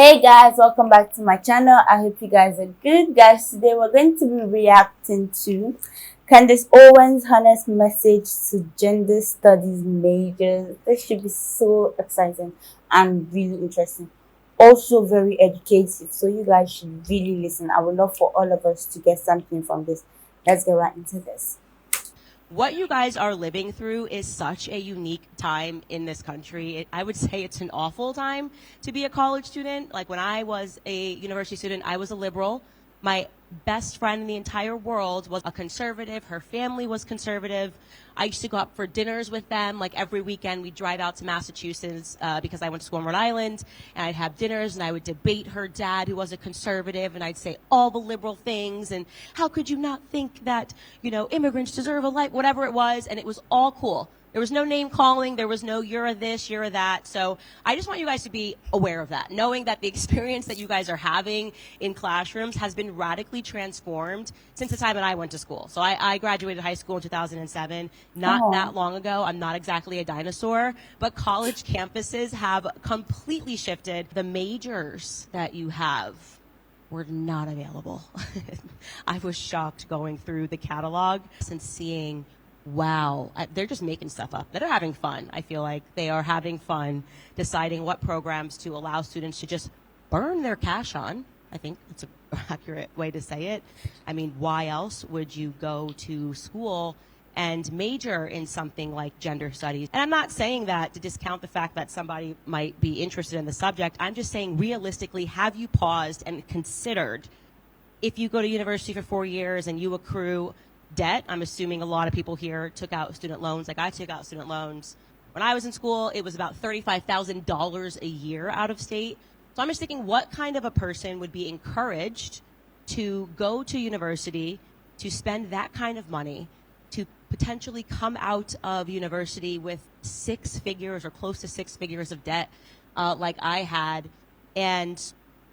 Hey guys, welcome back to my channel. I hope you guys are good. Guys, today we're going to be reacting to Candace Owens' honest message to gender studies majors. This should be so exciting and really interesting. Also very educative. So you guys should really listen. I would love for all of us to get something from this. Let's get right into this. What you guys are living through is such a unique time in this country. I would say it's an awful time to be a college student. Like when I was a university student, I was a liberal. My best friend in the entire world was a conservative. Her family was conservative. I used to go out for dinners with them. Like every weekend, we'd drive out to Massachusetts because I went to school in Rhode Island, and I'd have dinners, and I would debate her dad, who was a conservative, and I'd say all the liberal things, and how could you not think that, immigrants deserve a life, whatever it was, and it was all cool. There was no name calling. There was no you're a this, you're a that. So I just want you guys to be aware of that, knowing that the experience that you guys are having in classrooms has been radically transformed since the time that I went to school. So I graduated high school in 2007, not that long ago. I'm not exactly a dinosaur, but college campuses have completely shifted. The majors that you have were not available. I was shocked going through the catalog and seeing, wow, they're just making stuff up. They're having fun. I feel like they are having fun deciding what programs to allow students to just burn their cash on. I think that's an accurate way to say it. I mean, why else would you go to school and major in something like gender studies? And I'm not saying that to discount the fact that somebody might be interested in the subject. I'm just saying, realistically, have you paused and considered, if you go to university for 4 years and you accrue debt? I'm assuming a lot of people here took out student loans. Like I took out student loans. When I was in school, it was about $35,000 a year out of state. So I'm just thinking, what kind of a person would be encouraged to go to university, to spend that kind of money, to potentially come out of university with 6 figures or close to 6 figures of debt, like I had, and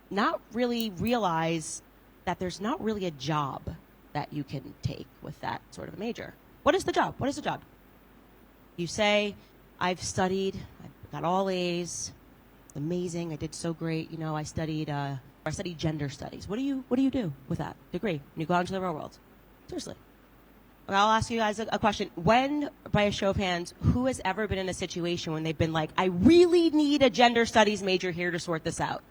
not really realize that there's not really a job that you can take with that sort of a major. What is the job? What is the job? You say, I've studied, I got all A's, amazing, I did so great, I studied gender studies. What do you do with that degree when you go out into the real world? Seriously. I'll ask you guys a question. When, by a show of hands, who has ever been in a situation when they've been like, I really need a gender studies major here to sort this out?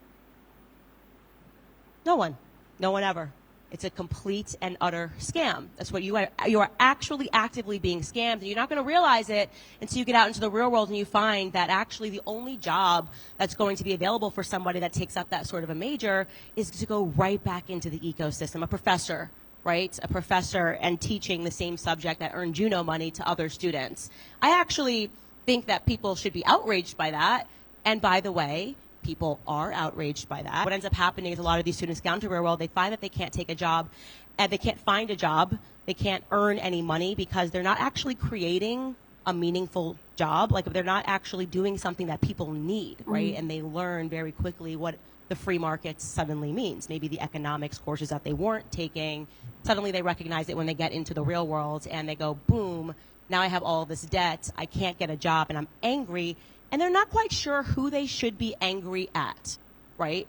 No one. No one ever. It's a complete and utter scam. That's what you are. You are actually actively being scammed, and you're not going to realize it until you get out into the real world and you find that actually the only job that's going to be available for somebody that takes up that sort of a major is to go right back into the ecosystem. A professor, right? A professor and teaching the same subject that earned Juno money to other students. I actually think that people should be outraged by that. And by the way, people are outraged by that. What ends up happening is a lot of these students go into the real world, they find that they can't take a job, and they can't find a job, they can't earn any money because they're not actually creating a meaningful job. Like they're not actually doing something that people need, right? And they learn very quickly what the free market suddenly means. Maybe the economics courses that they weren't taking, suddenly they recognize it when they get into the real world and they go, boom, now I have all this debt, I can't get a job, and I'm angry. And they're not quite sure who they should be angry at, right?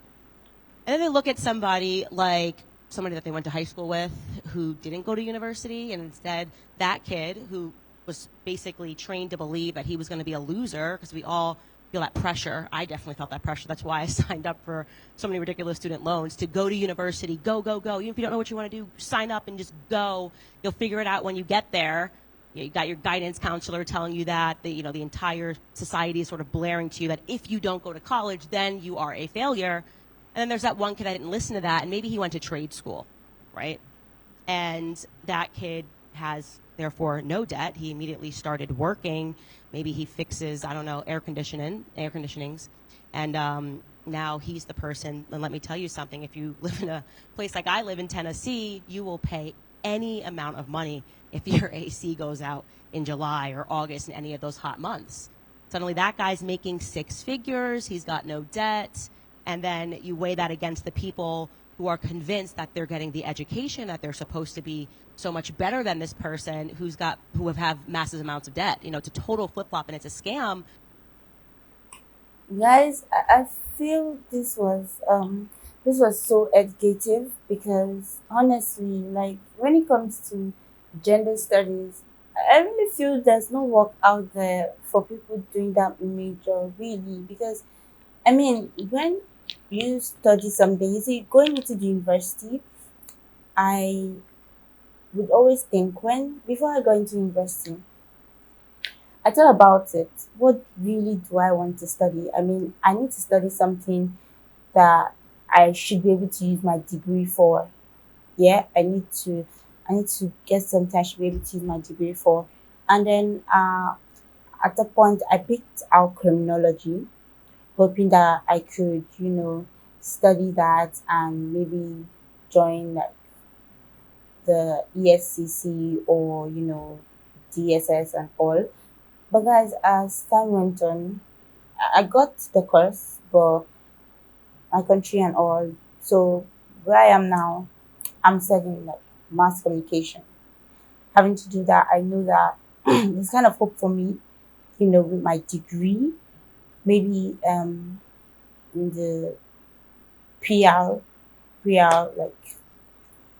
And then they look at somebody like somebody that they went to high school with who didn't go to university, and instead that kid who was basically trained to believe that he was going to be a loser, because we all feel that pressure. I definitely felt that pressure. That's why I signed up for so many ridiculous student loans to go to university. Go, go, go. Even if you don't know what you want to do, sign up and just go. You'll figure it out when you get there. You got your guidance counselor telling you that, the entire society is sort of blaring to you that if you don't go to college, then you are a failure. And then there's that one kid that didn't listen to that, and maybe he went to trade school, right? And that kid has, therefore, no debt. He immediately started working. Maybe he fixes, I don't know, air conditionings. And now he's the person. And let me tell you something. If you live in a place like I live in Tennessee, you will pay any amount of money if your AC goes out in July or August in any of those hot months. Suddenly that guy's making 6 figures, he's got no debt, and then you weigh that against the people who are convinced that they're getting the education, that they're supposed to be so much better than this person who have massive amounts of debt. It's a total flip-flop and it's a scam. Guys, I feel this was so educative because honestly, like when it comes to gender studies, I really feel there's no work out there for people doing that major really because I mean when you study something, you see going into the university, I would always think when before I go into university, I thought about it. What really do I want to study? I mean, I need to study something that I should be able to use my degree for. Yeah, I need to get something I should be able to use my degree for. And then at the point I picked out criminology, hoping that I could, study that and maybe join like the ESCC or, DSS and all. But guys, as time went on, I got the course, but my country and all. So where I am now, I'm studying like mass communication. Having to do that, I know that there's kind of hope for me, with my degree, maybe in the PR, PR like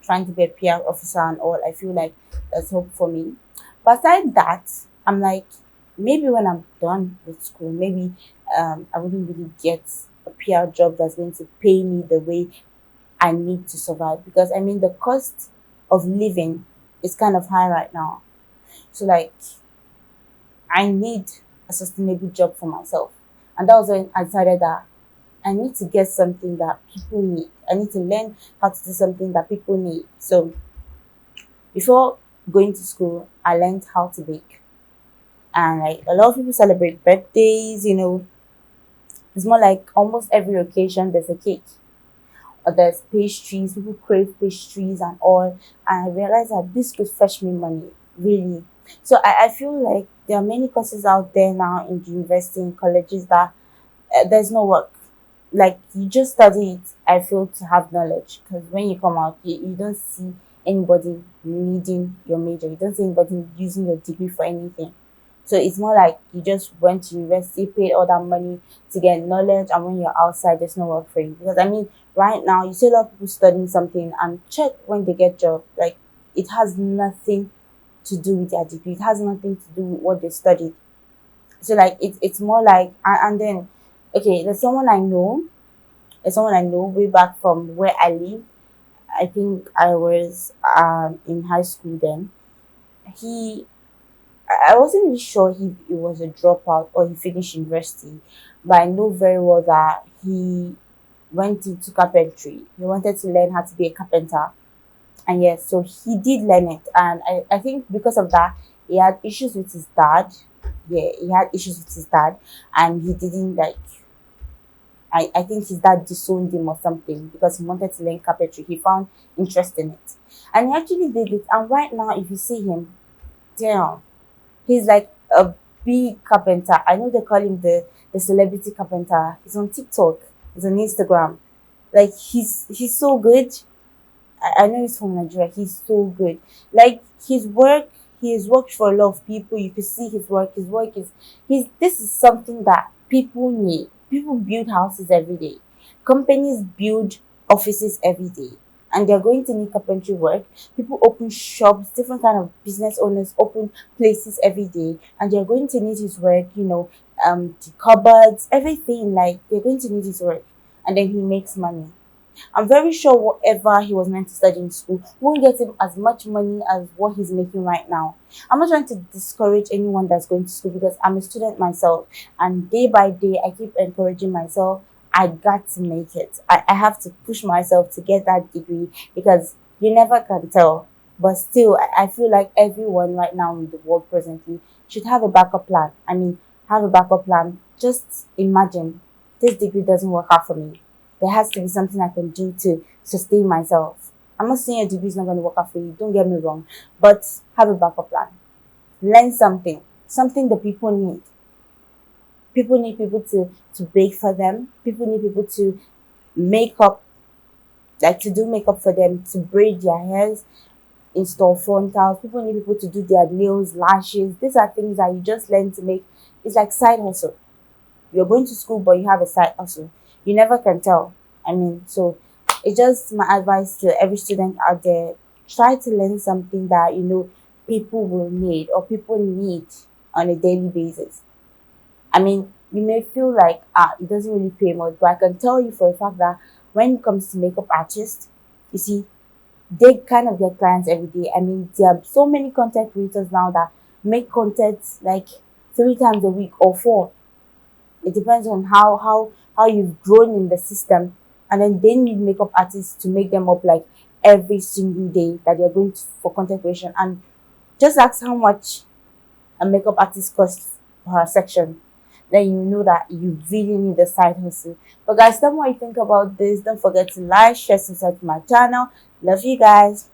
trying to be a PR officer and all. I feel like there's hope for me. But aside that, I'm like maybe when I'm done with school, maybe I wouldn't really get a PR job that's going to pay me the way I need to survive because I mean the cost of living is kind of high right now. So like I need a sustainable job for myself. And that was when I decided that I need to get something that people need. I need to learn how to do something that people need. So before going to school, I learned how to bake. And like a lot of people celebrate birthdays, it's more like almost every occasion there's a cake or there's pastries, people crave pastries and all. And I realized that this could fetch me money, really. So I feel like there are many courses out there now in the university and colleges that there's no work. Like you just study it, I feel, to have knowledge. Because when you come out, you don't see anybody needing your major. You don't see anybody using your degree for anything. So it's more like you just went to university, paid all that money to get knowledge, and when you're outside, there's no work for you. Because I mean, right now you see a lot of people studying something and check when they get job, like it has nothing to do with their degree. It has nothing to do with what they studied. So like it's more like and then okay, there's someone I know way back from where I live. I think I was in high school then. He I wasn't really sure he was a dropout or he finished university, but I know very well that he went into carpentry. He wanted to learn how to be a carpenter. And yes, so he did learn it. And I think because of that, he had issues with his dad. Yeah, he had issues with his dad and he didn't like I think his dad disowned him or something because he wanted to learn carpentry. He found interest in it. And he actually did it. And right now if you see him, damn, he's like a big carpenter. I know they call him the celebrity carpenter. He's on TikTok. He's on Instagram. Like he's so good. I know he's from Nigeria. He's so good. Like his work, he has worked for a lot of people. You can see his work. His work is his. This is something that people need. People build houses every day. Companies build offices every day, and they're going to need carpentry work. People open shops. Different kind of business owners open places every day, and they're going to need his work. The cupboards, everything. Like they're going to need his work, and then he makes money. I'm very sure whatever he was meant to study in school won't get him as much money as what he's making right now. I'm not trying to discourage anyone that's going to school because I'm a student myself, and day by day I keep encouraging myself. I got to make it. I have to push myself to get that degree because you never can tell. But still, I feel like everyone right now in the world presently should have a backup plan. I mean, have a backup plan. Just imagine this degree doesn't work out for me. There has to be something I can do to sustain myself. I'm not saying a degree is not going to work out for you, don't get me wrong, but have a backup plan. Learn something that people need. People need people to bake for them. People need people to make up, like to do makeup for them, to braid their hairs, install frontals. People need people to do their nails, lashes. These are things that you just learn to make. It's like side hustle. You're going to school, but you have a side hustle. You never can tell. I mean, so it's just my advice to every student out there: try to learn something that people will need or people need on a daily basis. I mean, you may feel like it doesn't really pay much, but I can tell you for a fact that when it comes to makeup artists, you see, they kind of get clients every day. I mean, there are so many content creators now that make content like 3 times a week or four. It depends on how you've grown in the system, and then they need makeup artists to make them up like every single day that they're going to, for content creation. And just ask how much a makeup artist costs per section, then you know that you really need a side hustle. But guys, tell me what you think about this. Don't forget to like, share, subscribe to my channel. Love you guys.